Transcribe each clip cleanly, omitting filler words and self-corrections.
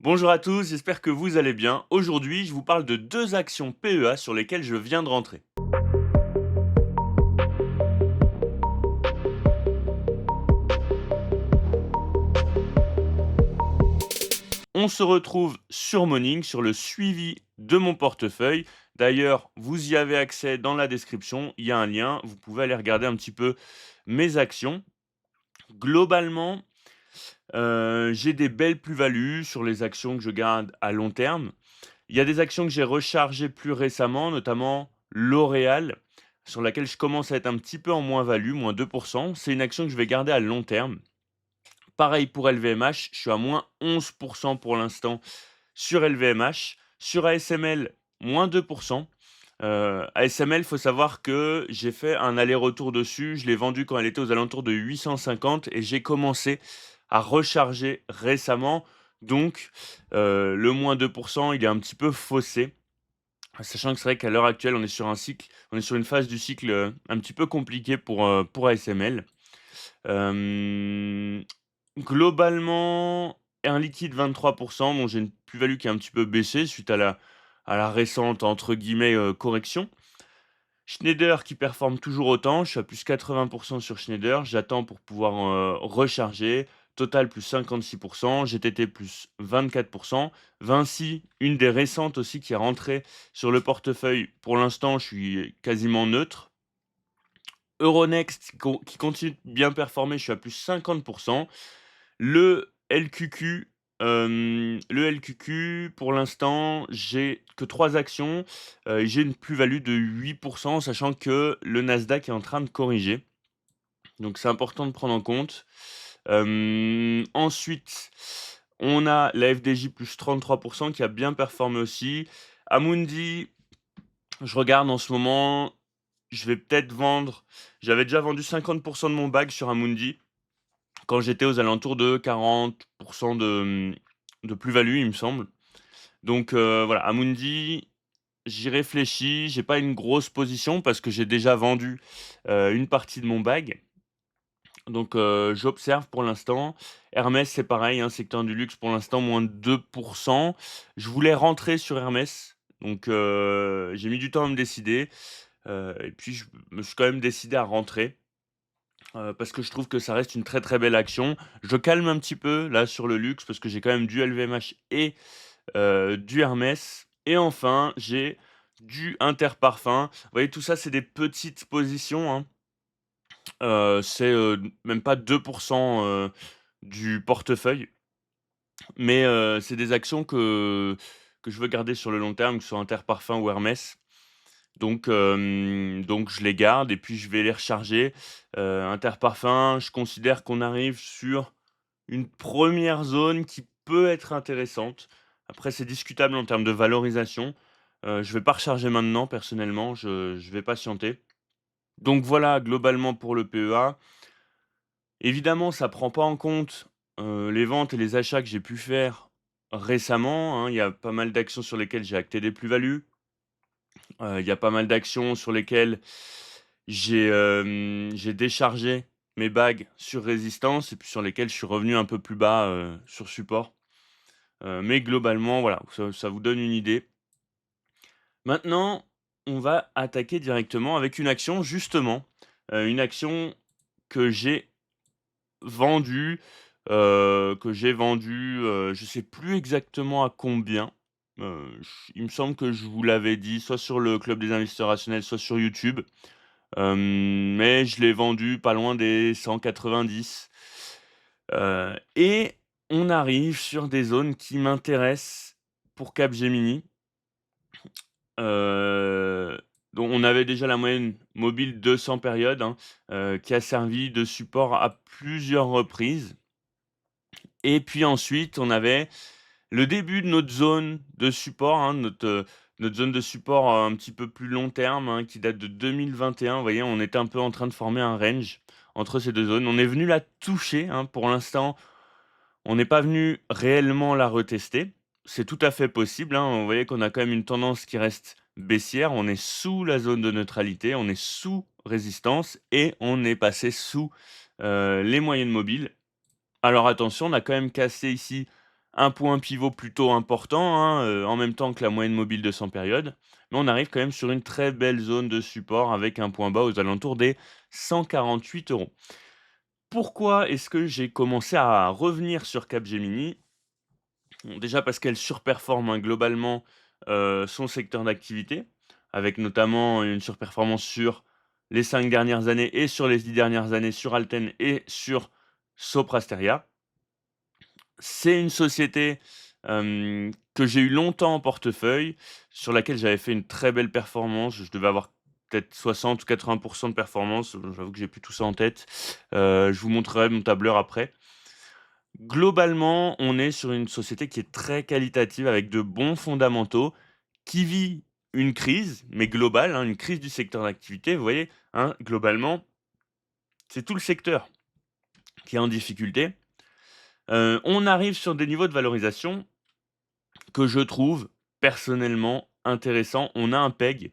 Bonjour à tous, j'espère que vous allez bien. Aujourd'hui, je vous parle de deux actions PEA sur lesquelles je viens de rentrer. On se retrouve sur Morning, sur le suivi de mon portefeuille. D'ailleurs, vous y avez accès dans la description, il y a un lien, vous pouvez aller regarder un petit peu mes actions. Globalement, j'ai des belles plus-values sur les actions que je garde à long terme. Il y a des actions que j'ai rechargées plus récemment, notamment L'Oréal, sur laquelle je commence à être un petit peu en moins-value, moins 2%. C'est une action que je vais garder à long terme. Pareil pour LVMH, je suis à moins 11% pour l'instant sur LVMH. Sur ASML, moins 2%. ASML, il faut savoir que j'ai fait un aller-retour dessus. Je l'ai vendu quand elle était aux alentours de 850 et j'ai commencé à recharger récemment. Donc, le moins 2%, il est un petit peu faussé. Sachant que c'est vrai qu'à l'heure actuelle, on est sur une phase du cycle, un petit peu compliquée pour ASML. Hem, Globalement, Air Liquide 23. Bon, j'ai une plus-value qui a un petit peu baissé suite à la récente, entre guillemets, «correction». Schneider qui performe toujours autant, je suis à plus 80% sur Schneider, j'attends pour pouvoir, recharger. Total plus 56%, GTT plus 24%. Vinci, une des récentes aussi qui est rentrée sur le portefeuille. Pour l'instant, je suis quasiment neutre. Euronext qui continue de bien performer, je suis à plus 50%. Le LQQ, pour l'instant, j'ai que 3 actions, et j'ai une plus-value de 8%, sachant que le Nasdaq est en train de corriger. Donc c'est important de prendre en compte. Ensuite, on a la FDJ plus 33% qui a bien performé aussi. Amundi, je regarde en ce moment, je vais peut-être vendre. J'avais déjà vendu 50% de mon bag sur Amundi quand j'étais aux alentours de 40% de plus-value, il me semble. Donc voilà, Amundi, j'y réfléchis. J'ai pas une grosse position parce que j'ai déjà vendu, une partie de mon bag. Donc j'observe pour l'instant. Hermès, c'est pareil, hein, secteur du luxe pour l'instant, moins de 2%. Je voulais rentrer sur Hermès, donc j'ai mis du temps à me décider, et puis je me suis quand même décidé à rentrer, parce que je trouve que ça reste une très, très belle action. Je calme un petit peu là sur le luxe parce que j'ai quand même du LVMH et du Hermès et enfin j'ai du Interparfums. Vous voyez tout ça, c'est des petites positions, hein. C'est, même pas 2 du portefeuille, mais c'est des actions que je veux garder sur le long terme, que ce soit Interparfums ou Hermès. Donc je les garde et puis je vais les recharger. Interparfums, je considère qu'on arrive sur une première zone qui peut être intéressante. Après, c'est discutable en termes de valorisation. Je vais pas recharger maintenant personnellement, je vais patienter. Donc voilà, globalement pour le PEA. Évidemment, ça prend pas en compte, les ventes et les achats que j'ai pu faire récemment, hein. Il y a pas mal d'actions sur lesquelles j'ai acté des plus-values. Il y a pas mal d'actions sur lesquelles j'ai déchargé mes bagues sur résistance et puis sur lesquelles je suis revenu un peu plus bas, sur support. Mais globalement, voilà, ça vous donne une idée. Maintenant, on va attaquer directement avec une action justement, une action que j'ai vendue, je sais plus exactement à combien. J Il me semble que je vous l'avais dit, soit sur le club des investisseurs rationnels, soit sur YouTube. Mais je l'ai vendu pas loin des 190, et on arrive sur des zones qui m'intéressent pour Capgemini. Donc on avait déjà la moyenne mobile 200 périodes, hein, qui a servi de support à plusieurs reprises et puis ensuite on avait le début de notre zone de support, hein, notre zone de support, un petit peu plus long terme, hein, qui date de 2021. Vous voyez, on était un peu en train de former un range entre ces 2 zones. On est venu la toucher, hein, pour l'instant, on n'est pas venu réellement la retester. C'est tout à fait possible, hein. Vous voyez qu'on a quand même une tendance qui reste baissière. On est sous la zone de neutralité, on est sous résistance et on est passé sous, les moyennes mobiles. Alors attention, on a quand même cassé ici un point pivot plutôt important, hein, en même temps que la moyenne mobile de 100 périodes, mais on arrive quand même sur une très belle zone de support avec un point bas aux alentours des 148 €. Pourquoi est-ce que j'ai commencé à revenir sur Capgemini? Bon, déjà parce qu'elle surperforme, hein, globalement, son secteur d'activité, avec notamment une surperformance sur les 5 dernières années et sur les 10 dernières années sur Alten et sur Sopra Steria. C'est une société, que j'ai eu longtemps en portefeuille, sur laquelle j'avais fait une très belle performance. Je devais avoir peut-être 60 ou 80 de performance, j'avoue que j'ai plus tout ça en tête. Je vous montrerai mon tableur après. Globalement, on est sur une société qui est très qualitative avec de bons fondamentaux, qui vit une crise, mais globale, hein, une crise du secteur d'activité. Vous voyez, hein, globalement, c'est tout le secteur qui est en difficulté. On arrive sur des niveaux de valorisation que je trouve personnellement intéressants. On a un PEG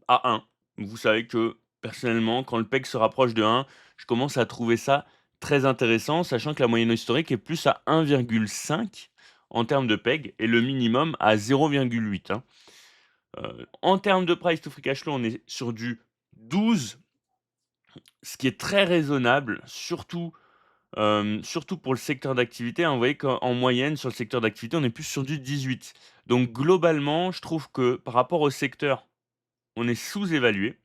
à 1. Vous savez que personnellement, quand le PEG se rapproche de 1, je commence à trouver ça très intéressant, sachant que la moyenne historique est plus à 1,5 en termes de PEG et le minimum à 0,8, hein. En termes de price to free cash flow, on est sur du 12, ce qui est très raisonnable, surtout pour le secteur d'activité, hein. Vous voyez qu'en moyenne, sur le secteur d'activité, on est plus sur du 18. Donc globalement, je trouve que par rapport au secteur, on est sous-évalué.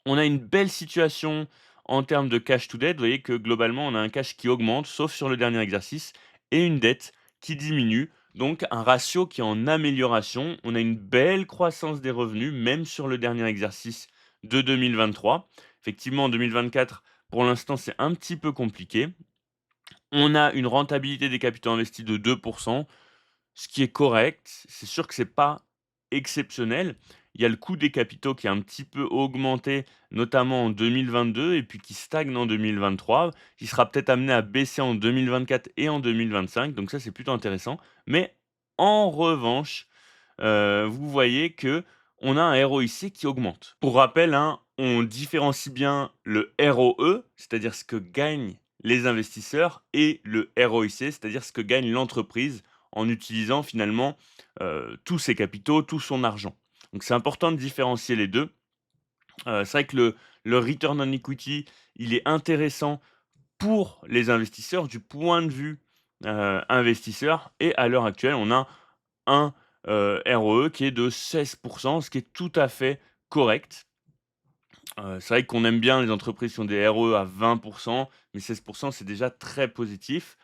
On a une belle situation en termes de cash to debt. Vous voyez que globalement, on a un cash qui augmente, sauf sur le dernier exercice, et une dette qui diminue. Donc un ratio qui est en amélioration. On a une belle croissance des revenus, même sur le dernier exercice de 2023. Effectivement, en 2024, pour l'instant, c'est un petit peu compliqué. On a une rentabilité des capitaux investis de 2%, ce qui est correct. C'est sûr que c'est pas exceptionnel. Il y a le coût des capitaux qui a un petit peu augmenté, notamment en 2022 et puis qui stagne en 2023. Il sera peut-être amené à baisser en 2024 et en 2025, donc ça, c'est plutôt intéressant. Mais en revanche, vous voyez que on a un ROIC qui augmente. Pour rappel, hein, on différencie bien le ROE, c'est-à-dire ce que gagnent les investisseurs, et le ROIC, c'est-à-dire ce que gagne l'entreprise en utilisant finalement, tous ses capitaux, tout son argent. Donc c'est important de différencier les 2. C'est vrai que le return on equity, il est intéressant pour les investisseurs du point de vue, investisseur, et à l'heure actuelle, on a un, ROE qui est de 16, ce qui est tout à fait correct. C'est vrai qu'on aime bien les entreprises qui ont des ROE à 20, mais 16, c'est déjà très positif.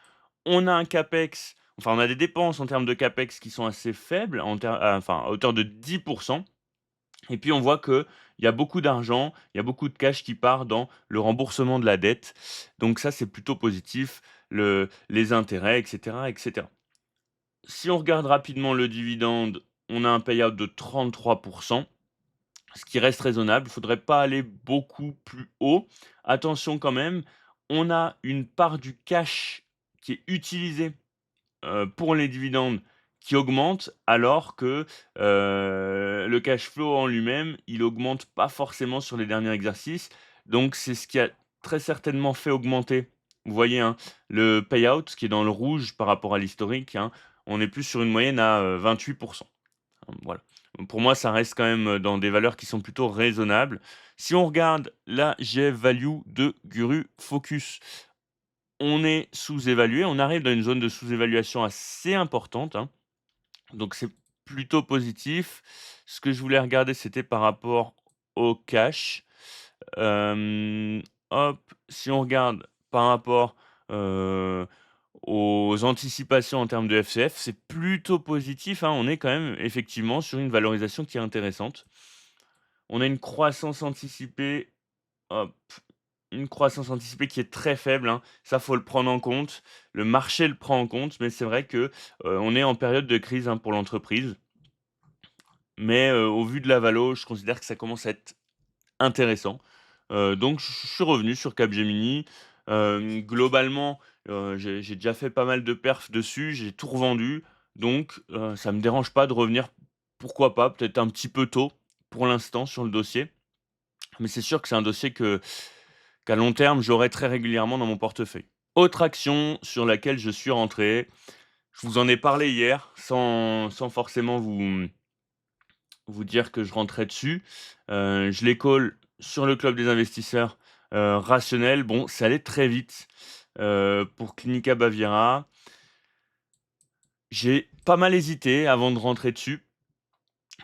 On a un CAPEX, enfin, on a des dépenses en termes de CAPEX qui sont assez faibles, enfin, à hauteur de 10. Et puis on voit qu'il y a beaucoup d'argent, il y a beaucoup de cash qui part dans le remboursement de la dette. Donc ça, c'est plutôt positif, les intérêts, et cetera, et cetera. Si on regarde rapidement le dividende, on a un payout de 33, ce qui reste raisonnable. Il ne faudrait pas aller beaucoup plus haut. Attention quand même, on a une part du cash qui est utilisée pour les dividendes qui augmente, alors que, le cash flow en lui-même, il augmente pas forcément sur les derniers exercices. Donc c'est ce qui a très certainement fait augmenter, vous voyez, hein, le payout qui est dans le rouge par rapport à l'historique, hein. On est plus sur une moyenne à, 28. Voilà. Pour moi, ça reste quand même, dans des valeurs qui sont plutôt raisonnables. Si on regarde la GF Value de Guru Focus, on est sous-évalué, on arrive dans une zone de sous-évaluation assez importante, hein, donc c'est plutôt positif. Ce que je voulais regarder, c'était par rapport au cash. Hop, si on regarde par rapport, heu, aux anticipations en termes de FCF, c'est plutôt positif, hein. On est quand même effectivement sur une valorisation qui est intéressante. On a une croissance anticipée, hop, une croissance anticipée qui est très faible, hein. Ça, faut le prendre en compte. Le marché le prend en compte, mais c'est vrai que, on est en période de crise, hein, pour l'entreprise. Mais, au vu de la valo, je considère que ça commence à être intéressant. Donc je suis revenu sur Capgemini. Globalement, j'ai déjà fait pas mal de perfs dessus, j'ai tout revendu. Donc, ça me dérange pas de revenir, pourquoi pas, peut-être un petit peu tôt pour l'instant sur le dossier. Mais c'est sûr que c'est un dossier qu'à long terme, j'aurai très régulièrement dans mon portefeuille. Autre action sur laquelle je suis rentré, Je vous en ai parlé hier sans forcément vous dire que je rentrais dessus. Je les call sur le club des investisseurs, rationnels. Bon, c'est allé très vite, pour Clinica Baviera. J'ai pas mal hésité avant de rentrer dessus,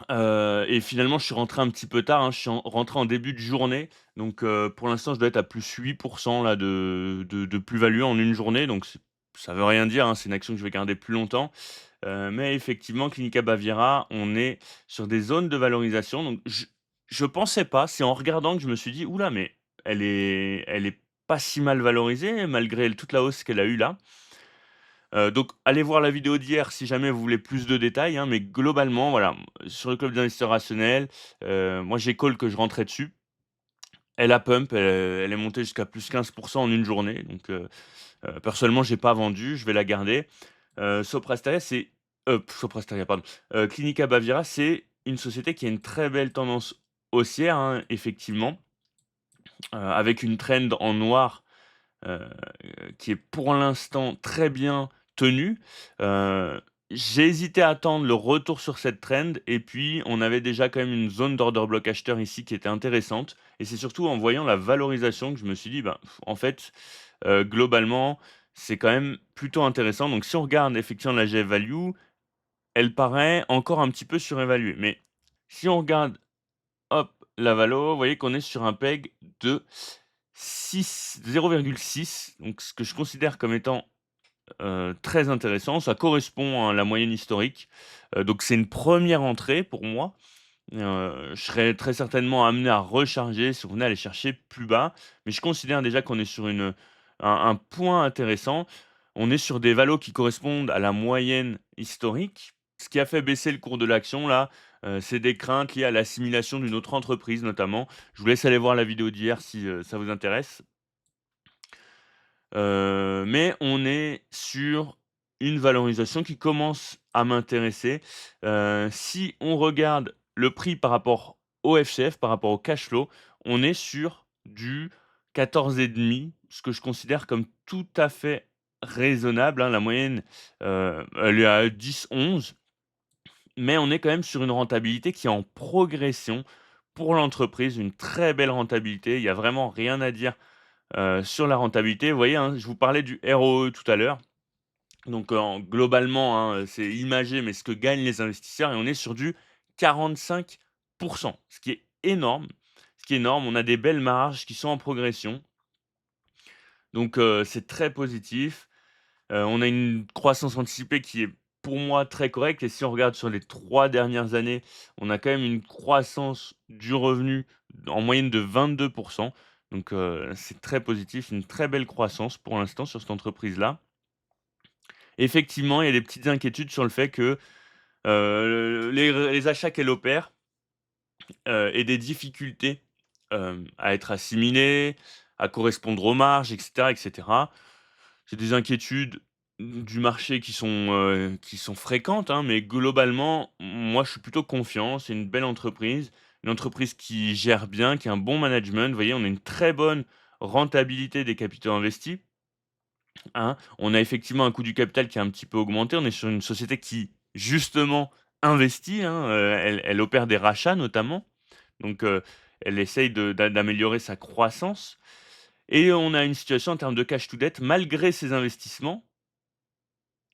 et finalement je suis rentré un petit peu tard, hein. Je suis rentré en début de journée, donc pour l'instant je dois être à plus 8% là de plus-value en une journée, donc ça veut rien dire, hein, c'est une action que je vais garder plus longtemps. Mais effectivement, Clinica Baviera, on est sur des zones de valorisation. Donc je pensais pas, c'est en regardant que je me suis dit: «Ouh là, mais elle est pas si mal valorisée malgré toute la hausse qu'elle a eue là». Donc allez voir la vidéo d'hier si jamais vous voulez plus de détails, hein, mais globalement, voilà, sur le club d'investisseurs rationnels, moi j'ai call que je rentrais dessus. Elle a pump, elle est montée jusqu'à plus 15% en une journée, donc personnellement, j'ai pas vendu, je vais la garder. Soprasteria, Soprasteria, pardon. Clinica Baviera, c'est une société qui a une très belle tendance haussière, hein, effectivement, avec une trend en noir, heu, qui est pour l'instant très bien tenue. Heu, j'ai hésité à attendre le retour sur cette trend et puis on avait déjà quand même une zone d'order block acheteur ici qui était intéressante et c'est surtout en voyant la valorisation que je me suis dit: «Ben, en fait, globalement, c'est quand même plutôt intéressant». Donc si on regarde effectivement la GF value, elle paraît encore un petit peu surévaluée. Mais si on regarde, hop, la valo, vous voyez qu'on est sur un PEG de 0,6, donc ce que je considère comme étant, très intéressant. Ça correspond à la moyenne historique, donc c'est une première entrée pour moi. Je serais très certainement amené à recharger si on venait aller chercher plus bas, mais je considère déjà qu'on est sur un point intéressant. On est sur des valos qui correspondent à la moyenne historique. Ce qui a fait baisser le cours de l'action là, c'est des craintes liées à l'assimilation d'une autre entreprise notamment. Je vous laisse aller voir la vidéo d'hier si, ça vous intéresse. Mais on est sur une valorisation qui commence à m'intéresser. Si on regarde le prix par rapport au FCF, par rapport au cash flow, on est sur du 14,5, ce que je considère comme tout à fait raisonnable, hein. La moyenne, elle est à 10-11, mais on est quand même sur une rentabilité qui est en progression pour l'entreprise, une très belle rentabilité. Il y a vraiment rien à dire sur la rentabilité. Vous voyez, hein, je vous parlais du ROE tout à l'heure. Donc, globalement, hein, c'est imagé, mais ce que gagnent les investisseurs et on est sur du 45, ce qui est énorme. Ce qui est énorme. On a des belles marges qui sont en progression. Donc, c'est très positif. On a une croissance anticipée qui est, pour moi, très correcte et si on regarde sur les 3 dernières années, on a quand même une croissance du revenu en moyenne de 22. Donc, c'est très positif, une très belle croissance pour l'instant sur cette entreprise-là. Effectivement, il y a des petites inquiétudes sur le fait que, les achats qu'elle opère, aient des difficultés, à être assimilés, à correspondre aux marges et cetera et cetera. C'est des inquiétudes du marché qui sont fréquentes, hein, mais globalement, moi, je suis plutôt confiant. C'est une entreprise qui gère bien, qui a un bon management. Vous voyez, on a une très bonne rentabilité des capitaux investis, hein. On a effectivement un coût du capital qui a un petit peu augmenté. On est sur une société qui, justement, investit, hein, elle opère des rachats notamment, donc elle essaye d'améliorer sa croissance et on a une situation en termes de cash to debt malgré ses investissements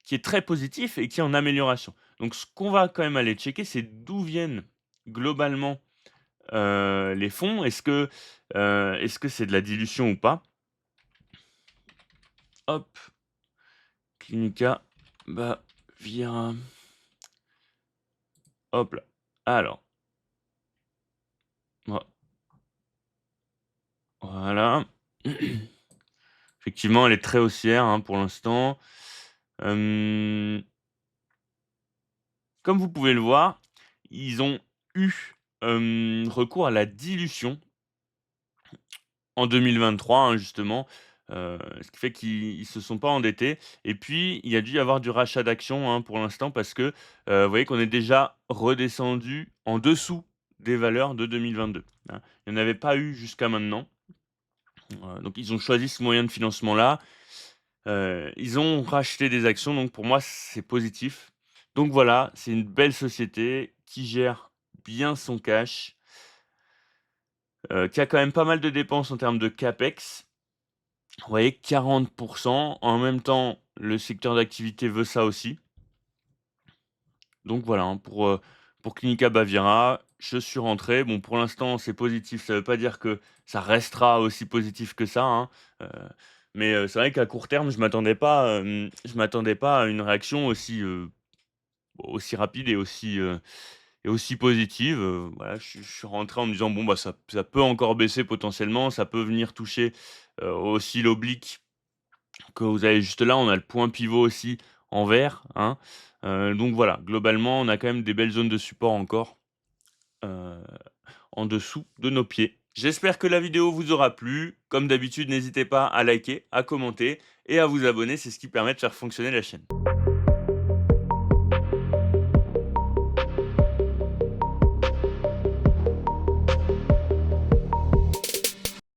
qui est très positif et qui est en amélioration. Donc ce qu'on va quand même aller checker, c'est d'où viennent globalement, les fonds. Est-ce que c'est de la dilution ou pas? Hop, Clinica Baviera. Hop là. Alors, voilà. Effectivement, elle est très haussière, hein, pour l'instant. Hem, comme vous pouvez le voir, ils ont eu, recours à la dilution en 2023, hein, justement, ce qui fait qu'ils se sont pas endettés et puis il y a dû y avoir du rachat d'actions, hein, pour l'instant parce que, vous voyez qu'on est déjà redescendu en dessous des valeurs de 2022, hein. Il n'y en avait pas eu jusqu'à maintenant, donc ils ont choisi ce moyen de financement-là. Ils ont racheté des actions, donc pour moi, c'est positif. Donc voilà, c'est une belle société qui gère bien son cash, qui a quand même pas mal de dépenses en termes de CAPEX. Vous voyez 40. En même temps, le secteur d'activité veut ça aussi. Donc voilà, hein, pour Clinica Baviera, je suis rentré. Bon, pour l'instant, c'est positif. Ça ne veut pas dire que ça restera aussi positif que ça, hein, heu, mais c'est vrai qu'à court terme, je m'attendais pas à une réaction aussi rapide et aussi positive. Voilà, je suis rentré en me disant: «Bon, bah, ça peut encore baisser potentiellement, ça peut venir toucher, aussi l'oblique que vous avez juste là, on a le point pivot aussi en vert, hein, donc voilà, globalement, on a quand même des belles zones de support encore, heu, en dessous de nos pieds. J'espère que la vidéo vous aura plu. Comme d'habitude, n'hésitez pas à liker, à commenter et à vous abonner, c'est ce qui permet de faire fonctionner la chaîne.